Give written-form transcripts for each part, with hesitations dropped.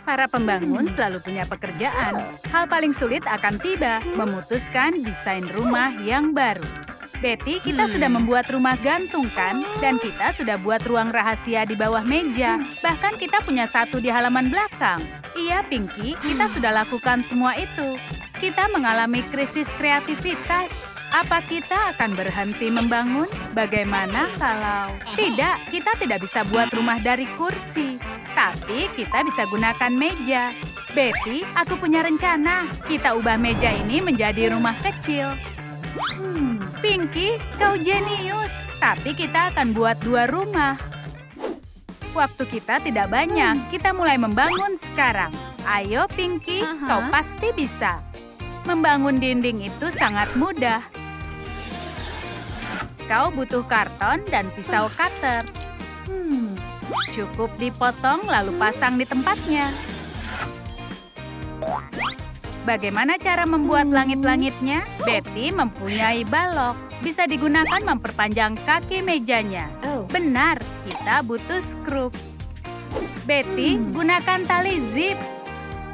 Para pembangun selalu punya pekerjaan. Hal paling sulit akan tiba, memutuskan desain rumah yang baru. Betty, kita sudah membuat rumah gantung kan? Dan kita sudah buat ruang rahasia di bawah meja. Bahkan kita punya satu di halaman belakang. Iya, Pinky, kita sudah lakukan semua itu. Kita mengalami krisis kreativitas. Apa kita akan berhenti membangun? Bagaimana kalau... Tidak, kita tidak bisa buat rumah dari kursi. Tapi kita bisa gunakan meja. Betty, aku punya rencana. Kita ubah meja ini menjadi rumah kecil. Pinky, kau jenius. Tapi kita akan buat 2 rumah. Waktu kita tidak banyak. Kita mulai membangun sekarang. Ayo, Pinky, kau pasti bisa. Membangun dinding itu sangat mudah. Kau butuh karton dan pisau cutter. Cukup dipotong lalu pasang di tempatnya. Bagaimana cara membuat langit-langitnya? Betty mempunyai balok. Bisa digunakan memperpanjang kaki mejanya. Benar, kita butuh skrup. Betty, gunakan tali zip.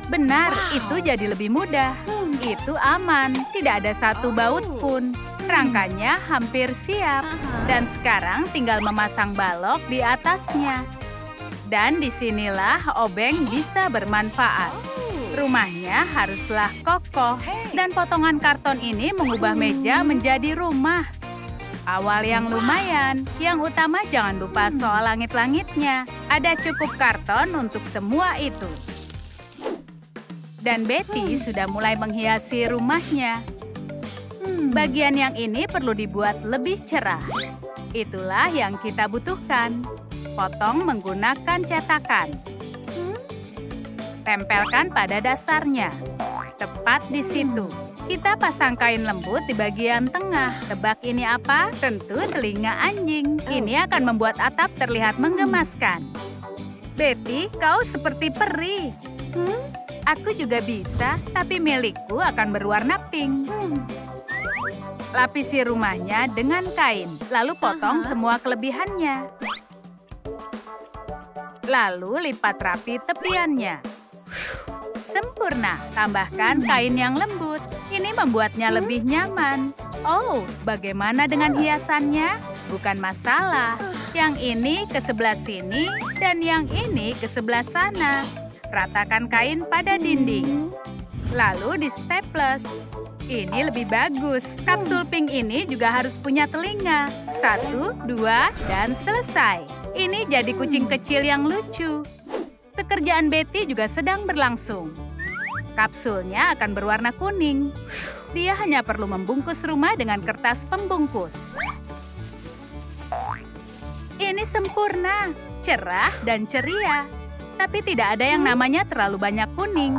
Benar, itu jadi lebih mudah. Itu aman, tidak ada satu baut pun. Rangkanya hampir siap. Dan sekarang tinggal memasang balok di atasnya. Dan disinilah obeng bisa bermanfaat. Rumahnya haruslah kokoh. Dan potongan karton ini mengubah meja menjadi rumah. Awal yang lumayan. Yang utama jangan lupa soal langit-langitnya. Ada cukup karton untuk semua itu. Dan Betty sudah mulai menghiasi rumahnya. Bagian yang ini perlu dibuat lebih cerah. Itulah yang kita butuhkan. Potong menggunakan cetakan. Tempelkan pada dasarnya. Tepat di situ. Kita pasang kain lembut di bagian tengah. Tebak ini apa? Tentu telinga anjing. Ini akan membuat atap terlihat menggemaskan. Betty, kau seperti peri. Aku juga bisa, tapi milikku akan berwarna pink. Lapisi rumahnya dengan kain, lalu potong semua kelebihannya. Lalu lipat rapi tepiannya. Sempurna, tambahkan kain yang lembut. Ini membuatnya lebih nyaman. Oh, bagaimana dengan hiasannya? Bukan masalah. Yang ini ke sebelah sini dan yang ini ke sebelah sana. Ratakan kain pada dinding. Lalu di staples. Ini lebih bagus. Kapsul pink ini juga harus punya telinga. 1, 2, dan selesai. Ini jadi kucing kecil yang lucu. Pekerjaan Betty juga sedang berlangsung. Kapsulnya akan berwarna kuning. Dia hanya perlu membungkus rumah dengan kertas pembungkus. Ini sempurna, cerah dan ceria. Tapi tidak ada yang namanya terlalu banyak kuning.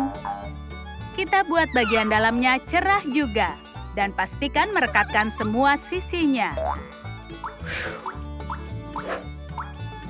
Kita buat bagian dalamnya cerah juga. Dan pastikan merekatkan semua sisinya.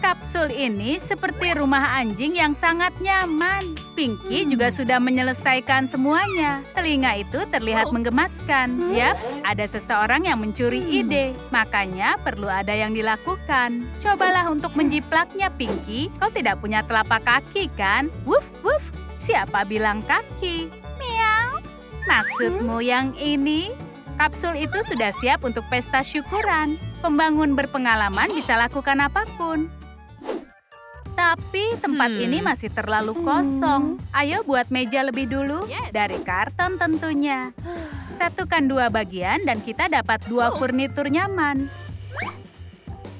Kapsul ini seperti rumah anjing yang sangat nyaman. Pinky juga sudah menyelesaikan semuanya. Telinga itu terlihat menggemaskan. Yap, ada seseorang yang mencuri ide. Makanya perlu ada yang dilakukan. Cobalah untuk menjiplaknya, Pinky. Kau tidak punya telapak kaki, kan? Wuf, wuf. Siapa bilang kaki? Miau. Maksudmu yang ini? Kapsul itu sudah siap untuk pesta syukuran. Pembangun berpengalaman bisa lakukan apapun. Tapi tempat ini masih terlalu kosong. Ayo buat meja lebih dulu. Dari karton tentunya. Satukan 2 bagian dan kita dapat 2 furnitur nyaman.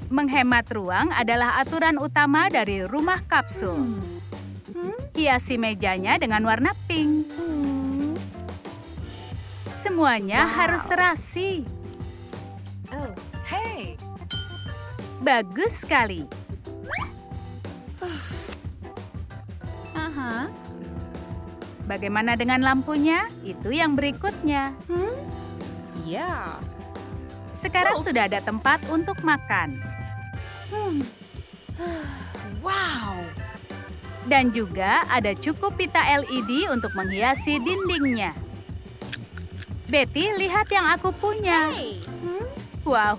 Menghemat ruang adalah aturan utama dari rumah kapsul. Hiasi mejanya dengan warna pink. Semuanya harus serasi. Bagus sekali. Bagaimana dengan lampunya? Itu yang berikutnya. Sekarang sudah ada tempat untuk makan. Wow! Dan juga ada cukup pita LED untuk menghiasi dindingnya. Betty, lihat yang aku punya. Wah,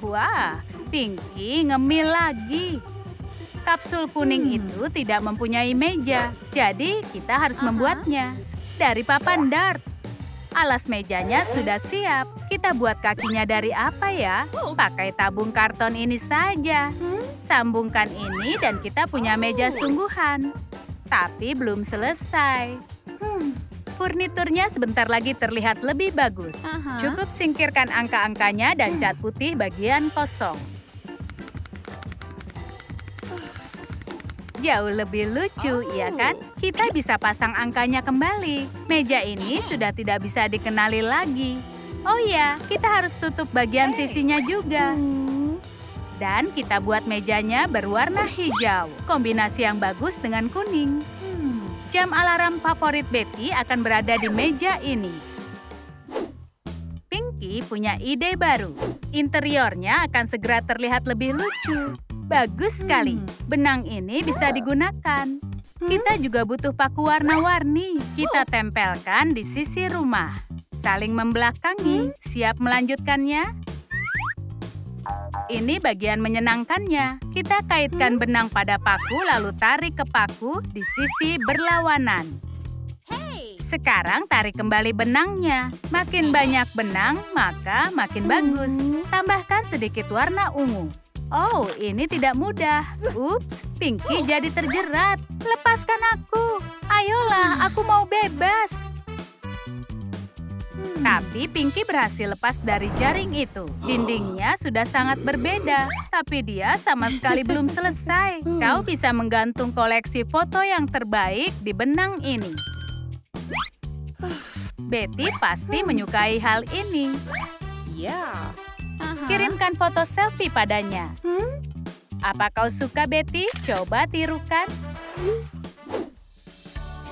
Pinky ngemil lagi. Kapsul kuning itu tidak mempunyai meja, jadi kita harus membuatnya dari papan dart. Alas mejanya sudah siap. Kita buat kakinya dari apa ya? Pakai tabung karton ini saja. Sambungkan ini dan kita punya meja sungguhan. Tapi belum selesai. Furniturnya sebentar lagi terlihat lebih bagus. Cukup singkirkan angka-angkanya dan cat putih bagian kosong. Jauh lebih lucu, iya kan? Kita bisa pasang angkanya kembali. Meja ini sudah tidak bisa dikenali lagi. Oh ya, kita harus tutup bagian sisinya juga. Dan kita buat mejanya berwarna hijau. Kombinasi yang bagus dengan kuning. Jam alarm favorit Betty akan berada di meja ini. Pinky punya ide baru. Interiornya akan segera terlihat lebih lucu. Bagus sekali. Benang ini bisa digunakan. Kita juga butuh paku warna-warni. Kita tempelkan di sisi rumah. Saling membelakangi. Siap melanjutkannya? Ini bagian menyenangkannya. Kita kaitkan benang pada paku lalu tarik ke paku di sisi berlawanan. Sekarang tarik kembali benangnya. Makin banyak benang, maka makin bagus. Tambahkan sedikit warna ungu. Oh, ini tidak mudah. Ups, Pinky jadi terjerat. Lepaskan aku. Ayolah, aku mau bebas. Tapi Pinky berhasil lepas dari jaring itu. Dindingnya sudah sangat berbeda. Tapi dia sama sekali belum selesai. Kau bisa menggantung koleksi foto yang terbaik di benang ini. Betty pasti menyukai hal ini. Kirimkan foto selfie padanya. Apa kau suka, Betty? Coba tirukan.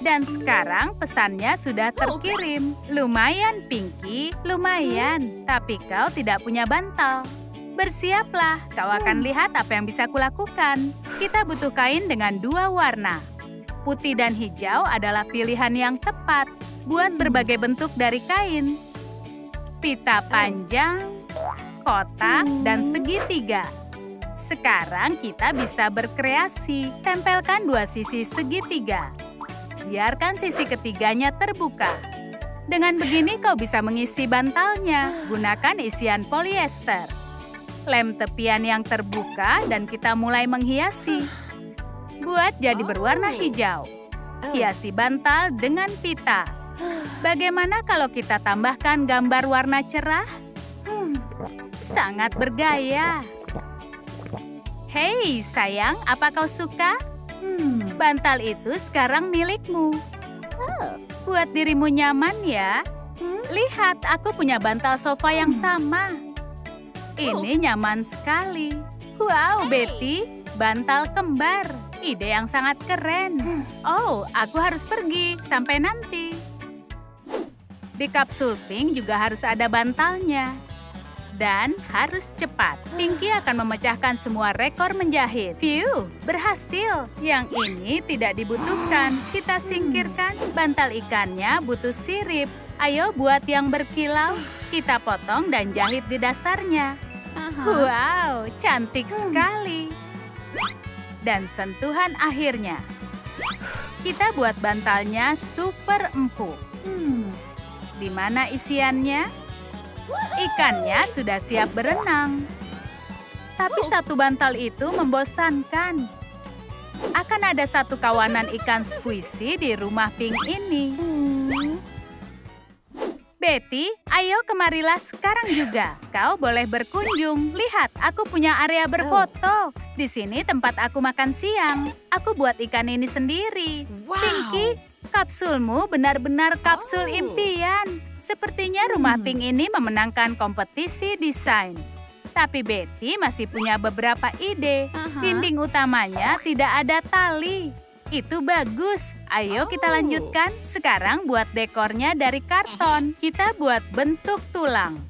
Dan sekarang pesannya sudah terkirim. Lumayan, Pinky, lumayan. Tapi kau tidak punya bantal. Bersiaplah, kau akan lihat apa yang bisa kulakukan. Kita butuh kain dengan 2 warna. Putih dan hijau adalah pilihan yang tepat. Buat berbagai bentuk dari kain. Pita panjang, kotak, dan segitiga. Sekarang kita bisa berkreasi. Tempelkan 2 sisi segitiga. Biarkan sisi ketiganya terbuka. Dengan begini kau bisa mengisi bantalnya. Gunakan isian polyester. Lem tepian yang terbuka dan kita mulai menghiasi. Buat jadi berwarna hijau. Hiasi bantal dengan pita. Bagaimana kalau kita tambahkan gambar warna cerah? Sangat bergaya. Hei, sayang, apa kau suka? Bantal itu sekarang milikmu. Buat dirimu nyaman ya. Lihat, aku punya bantal sofa yang sama. Ini nyaman sekali. Wow, Betty, bantal kembar. Ide yang sangat keren. Oh, aku harus pergi. Sampai nanti. Di kapsul pink juga harus ada bantalnya. Dan harus cepat. Pinky akan memecahkan semua rekor menjahit. Phew, berhasil. Yang ini tidak dibutuhkan. Kita singkirkan. Bantal ikannya butuh sirip. Ayo buat yang berkilau. Kita potong dan jahit di dasarnya. Wow, cantik sekali. Dan sentuhan akhirnya. Kita buat bantalnya super empuk. Di mana isiannya? Ikannya sudah siap berenang. Tapi satu bantal itu membosankan. Akan ada satu kawanan ikan squishy di rumah pink ini. Betty, ayo kemarilah sekarang juga. Kau boleh berkunjung. Lihat, aku punya area berfoto. Di sini tempat aku makan siang. Aku buat ikan ini sendiri. Pinky, kapsulmu benar-benar kapsul impian. Sepertinya rumah pink ini memenangkan kompetisi desain. Tapi Betty masih punya beberapa ide. Dinding utamanya tidak ada tali. Itu bagus. Ayo kita lanjutkan. Sekarang buat dekornya dari karton. Kita buat bentuk tulang.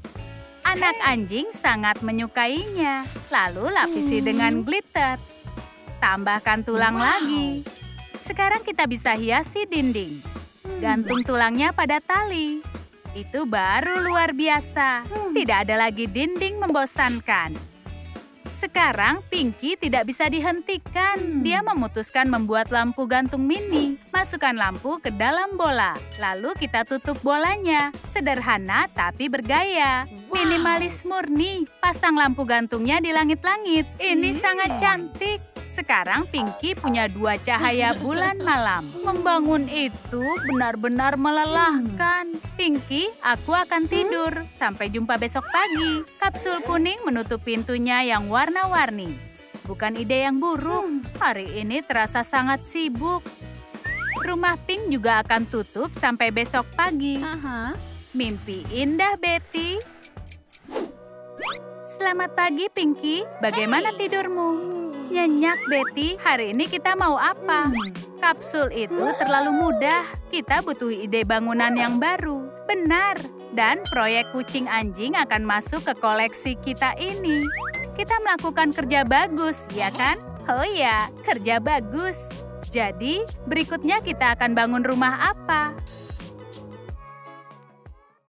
Anak anjing sangat menyukainya. Lalu lapisi dengan glitter. Tambahkan tulang lagi. Sekarang kita bisa hiasi dinding. Gantung tulangnya pada tali. Itu baru luar biasa. Tidak ada lagi dinding membosankan. Sekarang Pinky tidak bisa dihentikan. Dia memutuskan membuat lampu gantung mini. Masukkan lampu ke dalam bola. Lalu kita tutup bolanya. Sederhana tapi bergaya. Minimalis murni. Pasang lampu gantungnya di langit-langit. Ini sangat cantik. Sekarang Pinky punya 2 cahaya bulan malam. Membangun itu benar-benar melelahkan. Pinky, aku akan tidur. Sampai jumpa besok pagi. Kapsul kuning menutup pintunya yang warna-warni. Bukan ide yang buruk. Hari ini terasa sangat sibuk. Rumah Pink juga akan tutup sampai besok pagi. Mimpi indah, Betty. Selamat pagi, Pinky. Bagaimana tidurmu? Nyenyak, Betty. Hari ini kita mau apa? Kapsul itu terlalu mudah. Kita butuh ide bangunan yang baru. Benar. Dan proyek kucing anjing akan masuk ke koleksi kita ini. Kita melakukan kerja bagus, ya kan? Oh ya, kerja bagus. Jadi, berikutnya kita akan bangun rumah apa?